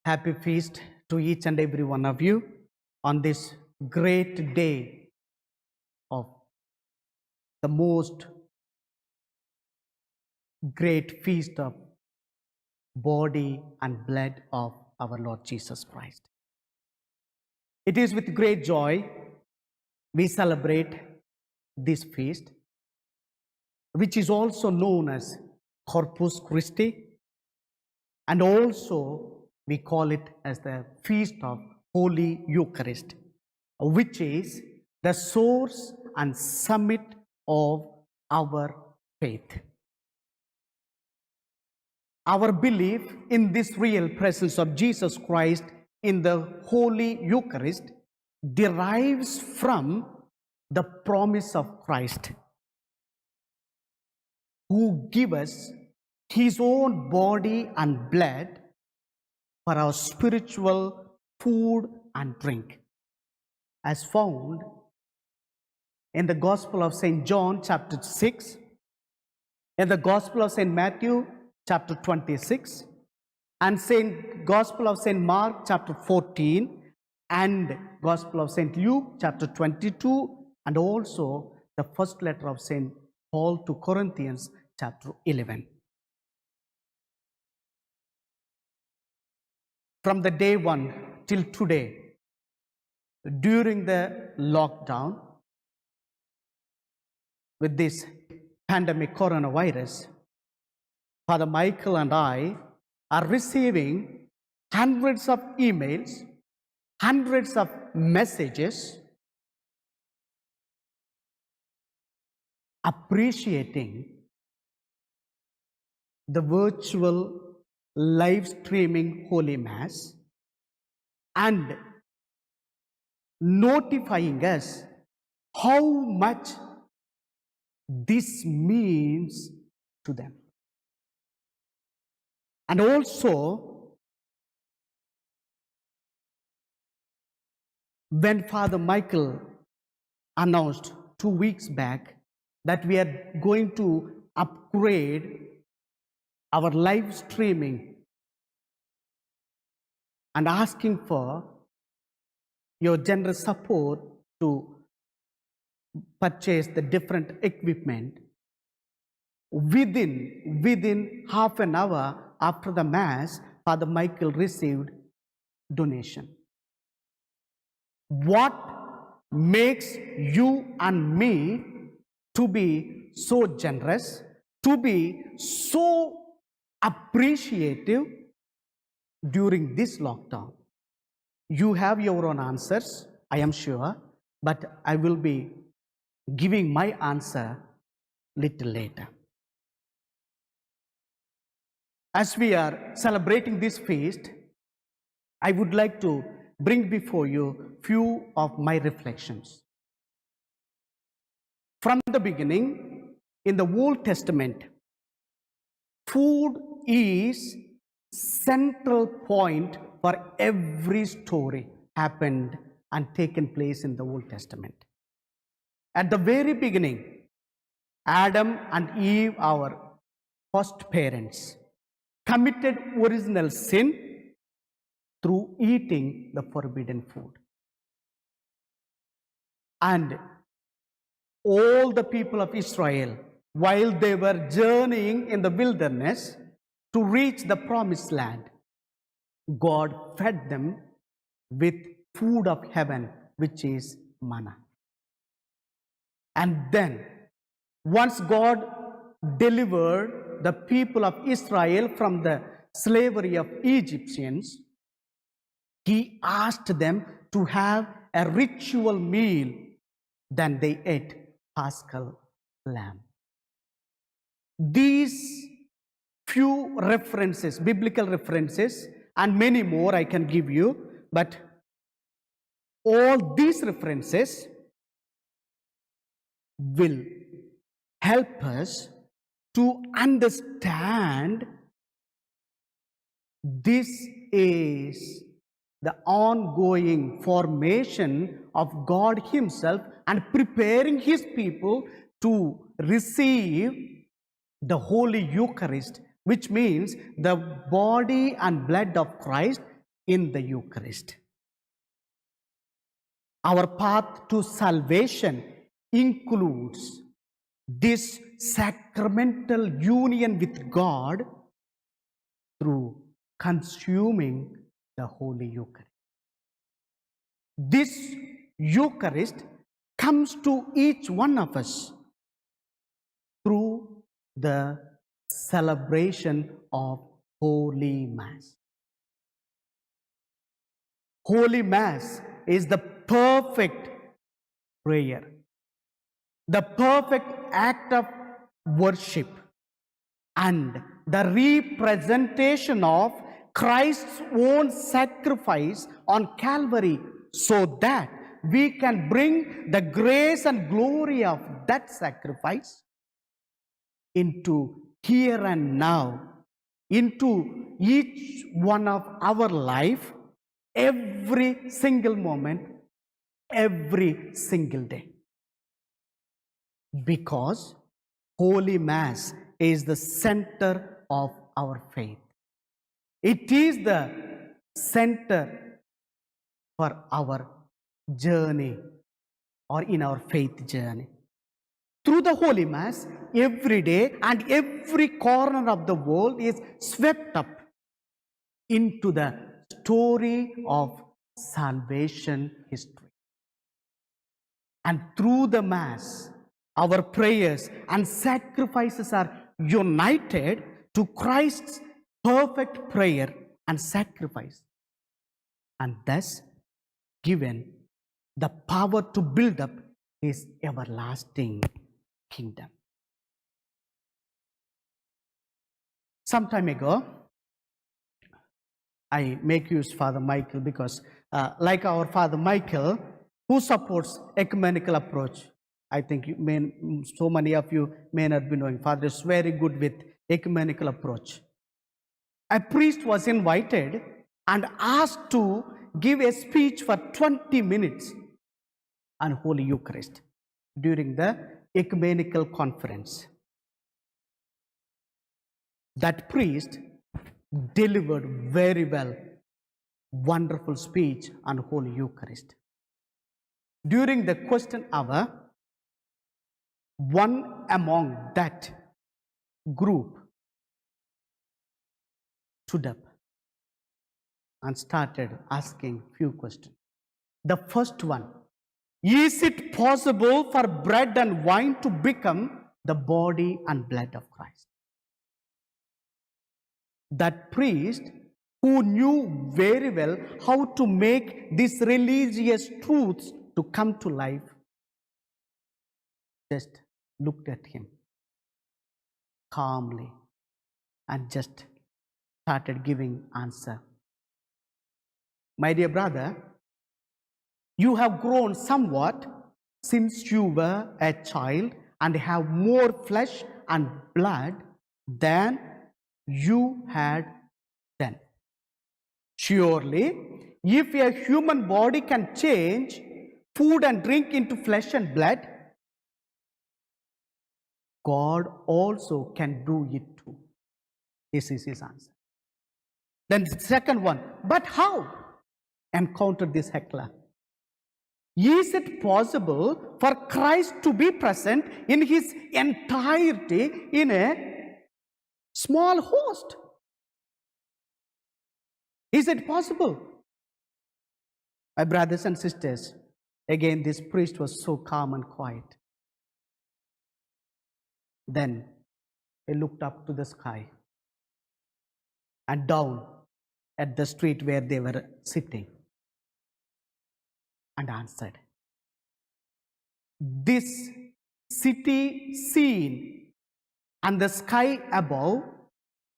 Happy feast to each and every one of you on this great day of the most great feast of body and blood of our Lord Jesus Christ. It is with great joy we celebrate this feast, which is also known as Corpus Christi, and also we call it as the Feast of Holy Eucharist, which is the source and summit of our faith. Our belief in this real presence of Jesus Christ in the Holy Eucharist derives from the promise of Christ, who gave us his own body and blood for our spiritual food and drink, as found in the Gospel of St. John chapter 6, in the Gospel of St. Matthew chapter 26, and Gospel of St. Mark chapter 14, and Gospel of St. Luke chapter 22, and also the first letter of St. Paul to Corinthians chapter 11. From the day one till today, during the lockdown with this pandemic coronavirus, Father Michael and I are receiving hundreds of emails, hundreds of messages appreciating the virtual live streaming Holy Mass and notifying us how much this means to them. And also, when Father Michael announced 2 weeks back that we are going to upgrade our live streaming and asking for your generous support to purchase the different equipment, within half an hour after the Mass, Father Michael received donation. What makes you and me to be so generous, to be so appreciative during this lockdown? You have your own answers, I am sure, but I will be giving my answer little later. As we are celebrating this feast, I would like to bring before you few of my reflections. From the beginning, in the Old Testament, food is central point for every story happened and taken place in the Old Testament. At the very beginning, Adam and Eve, our first parents, committed original sin through eating the forbidden food. And all the people of Israel, while they were journeying in the wilderness to reach the promised land, God fed them with food of heaven, which is manna. And then, once God delivered the people of Israel from the slavery of Egyptians, he asked them to have a ritual meal. Then they ate Paschal lamb. These few references, biblical references, and many more I can give you, but all these references will help us to understand this is the ongoing formation of God himself and preparing his people to receive the Holy Eucharist, which means the body and blood of Christ in the Eucharist. Our path to salvation includes this sacramental union with God through consuming the Holy Eucharist. This Eucharist comes to each one of us through the celebration of Holy Mass. Holy Mass is the perfect prayer, the perfect act of worship, and the representation of Christ's own sacrifice on Calvary, so that we can bring the grace and glory of that sacrifice into here and now, into each one of our life, every single moment, every single day. Because Holy Mass is the center of our faith. It is the center for our journey or in our faith journey. Through the Holy Mass, every day and every corner of the world is swept up into the story of salvation history. And through the Mass, our prayers and sacrifices are united to Christ's perfect prayer and sacrifice, and thus given the power to build up His everlasting kingdom. Some time ago, I make use Father Michael because like our Father Michael, who supports ecumenical approach, I think so many of you may not be knowing, Father is very good with ecumenical approach. A priest was invited and asked to give a speech for 20 minutes on Holy Eucharist during the ecumenical conference. That priest delivered very well, wonderful speech on Holy Eucharist. During the question hour, one among that group stood up and started asking few questions. The first one, is it possible for bread and wine to become the body and blood of Christ? That priest, who knew very well how to make these religious truths to come to life, just looked at him calmly and just started giving answer. My dear brother, you have grown somewhat since you were a child and have more flesh and blood than you had then. Surely, if a human body can change food and drink into flesh and blood, God also can do it too. This is his answer. Then the second one, but how? Encountered this heckler. Is it possible for Christ to be present in his entirety in a small host? Is it possible? My brothers and sisters, again, this priest was so calm and quiet. Then he looked up to the sky and down at the street where they were sitting and answered. This city scene and the sky above,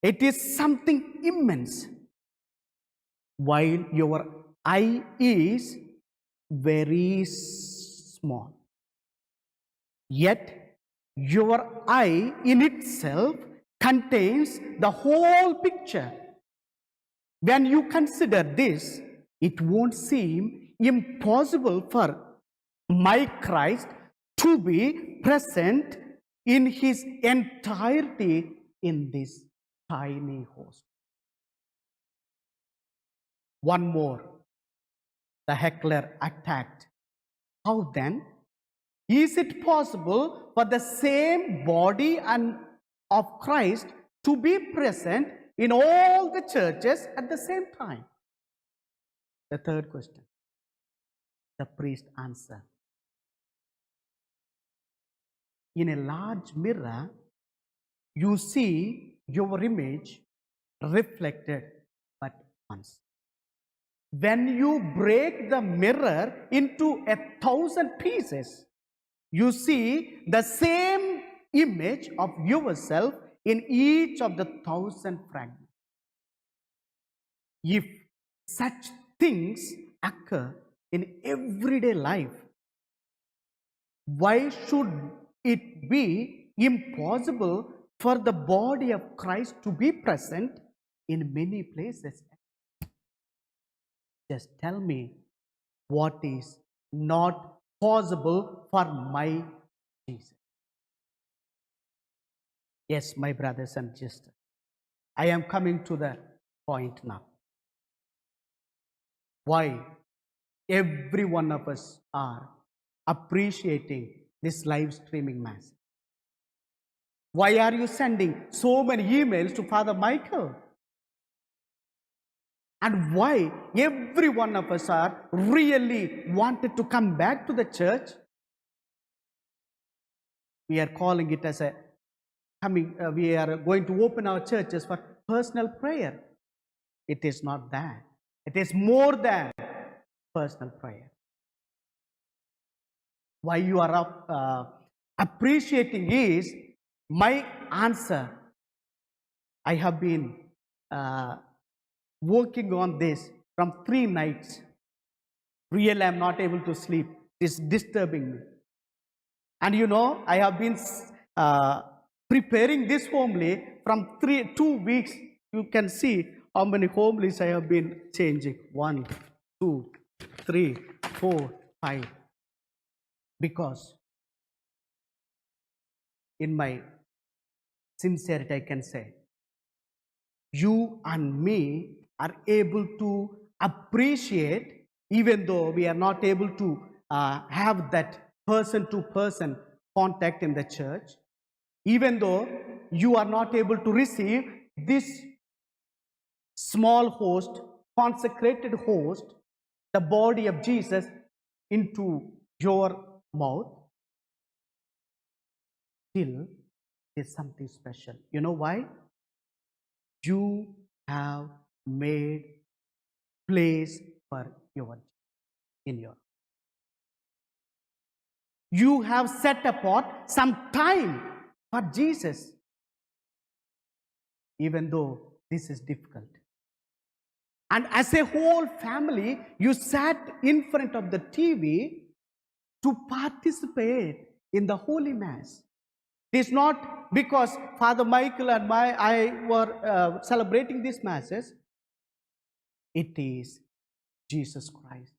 it is something immense, while your eye is very small. Yet your eye in itself contains the whole picture. When you consider this, it won't seem impossible for my Christ to be present in his entirety in this tiny host. One more, the heckler attacked. How then? Is it possible for the same body and of Christ to be present in all the churches at the same time? The third question. The priest answered. In a large mirror, you see your image reflected but once. When you break the mirror into 1,000 pieces, you see the same image of yourself in each of the 1,000 fragments. If such things occur in everyday life, why should it be impossible for the body of Christ to be present in many places? Just tell me what is not possible for my Jesus. Yes, my brothers and sisters, I am coming to the point now. Why every one of us are appreciating this live streaming mass? Why are you sending so many emails to Father Michael? And why every one of us are really wanted to come back to the church? We are calling it as we are going to open our churches for personal prayer. It is not that. It is more than personal prayer. Why you are appreciating is my answer. I have been working on this from 3 nights. Really, I am not able to sleep. It is disturbing me. And I have been preparing this homily from 2 weeks. You can see how many homilies I have been changing. 1, 2, 3, 4, 5. Because in my sincerity, I can say, you and me are able to appreciate, even though we are not able to have that person-to-person contact in the church, even though you are not able to receive this small host, consecrated host, the body of Jesus, into your mouth, still there's something special. You know why? You have made place for in your. You have set apart some time for Jesus, even though this is difficult. And as a whole family, you sat in front of the TV to participate in the Holy Mass. It is not because Father Michael and I were celebrating these Masses. It is Jesus Christ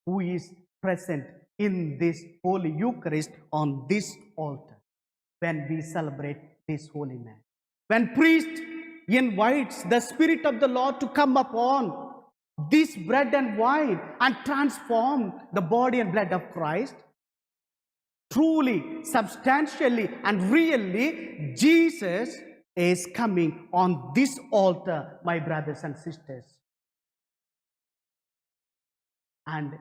who is present in this Holy Eucharist on this altar when we celebrate this Holy Mass. When priest invites the Spirit of the Lord to come upon this bread and wine and transform the body and blood of Christ, truly, substantially, and really, Jesus is coming on this altar, my brothers and sisters. And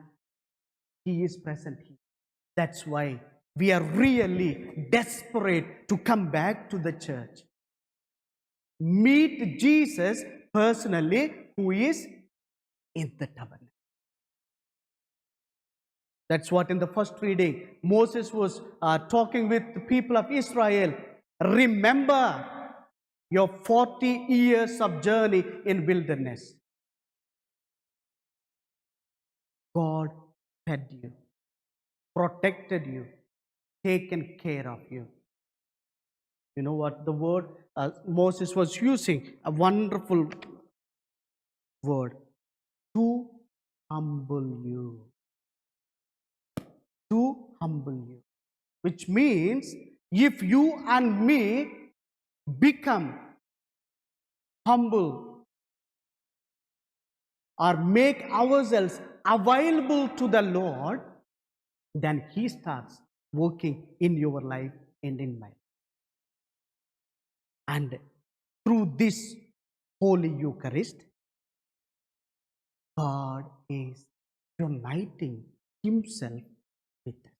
He is present here. That's why we are really desperate to come back to the church. Meet Jesus personally, who is in the tabernacle. That's what in the first reading, Moses was talking with the people of Israel. Remember your 40 years of journey in wilderness. God fed you, protected you, taken care of you. You know what the word Moses was using? A wonderful word. To humble you. To humble you. Which means if you and me become humble, or make ourselves available to the Lord, then He starts working in your life and in my life. And through this Holy Eucharist, God is uniting Himself with us.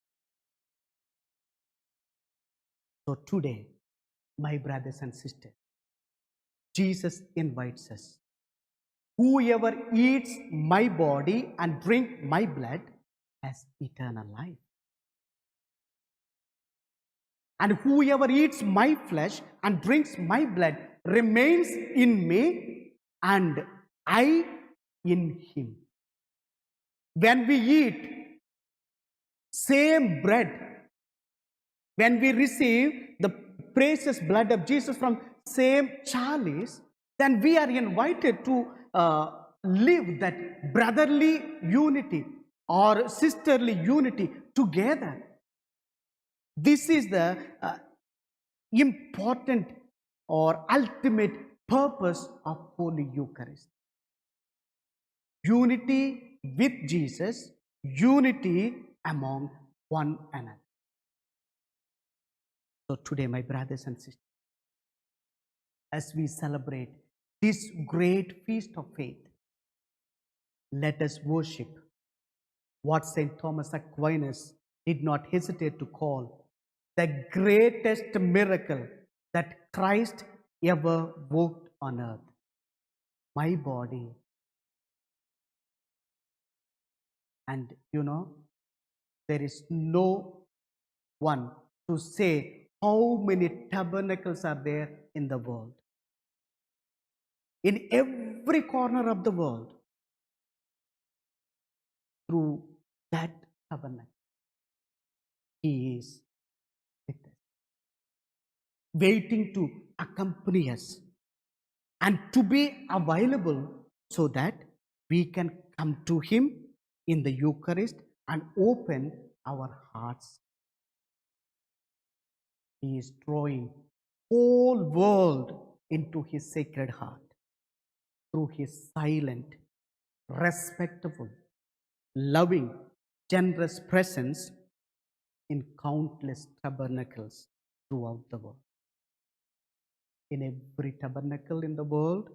So today, my brothers and sisters, Jesus invites us. Whoever eats my body and drink my blood has eternal life. And whoever eats my flesh and drinks my blood remains in me, and I in him. When we eat same bread, when we receive the precious blood of Jesus from same chalice, then we are invited to live that brotherly unity or sisterly unity together. This is the important or ultimate purpose of Holy Eucharist. Unity with Jesus, unity among one another. So today, my brothers and sisters, as we celebrate this great feast of faith, let us worship what St. Thomas Aquinas did not hesitate to call the greatest miracle that Christ ever worked on earth. My body. And there is no one to say how many tabernacles are there in the world. In every corner of the world, through that tabernacle, He is with us, waiting to accompany us and to be available so that we can come to Him in the Eucharist and open our hearts. He is drawing whole world into His sacred heart through His silent, respectful, loving, generous presence in countless tabernacles throughout the world. In every tabernacle in the world,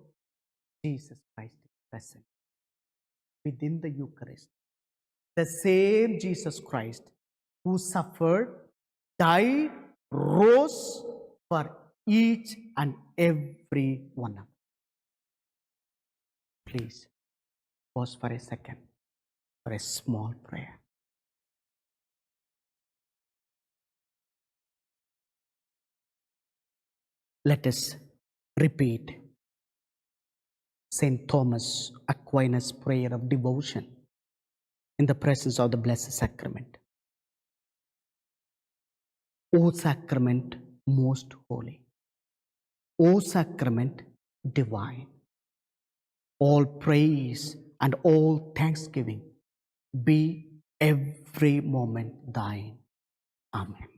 Jesus Christ is present. Within the Eucharist, the same Jesus Christ who suffered, died, rose for each and every one of us. Please pause for a second for a small prayer. Let us repeat St. Thomas Aquinas' prayer of devotion in the presence of the Blessed Sacrament. O Sacrament most holy, O Sacrament divine, all praise and all thanksgiving be every moment thine. Amen.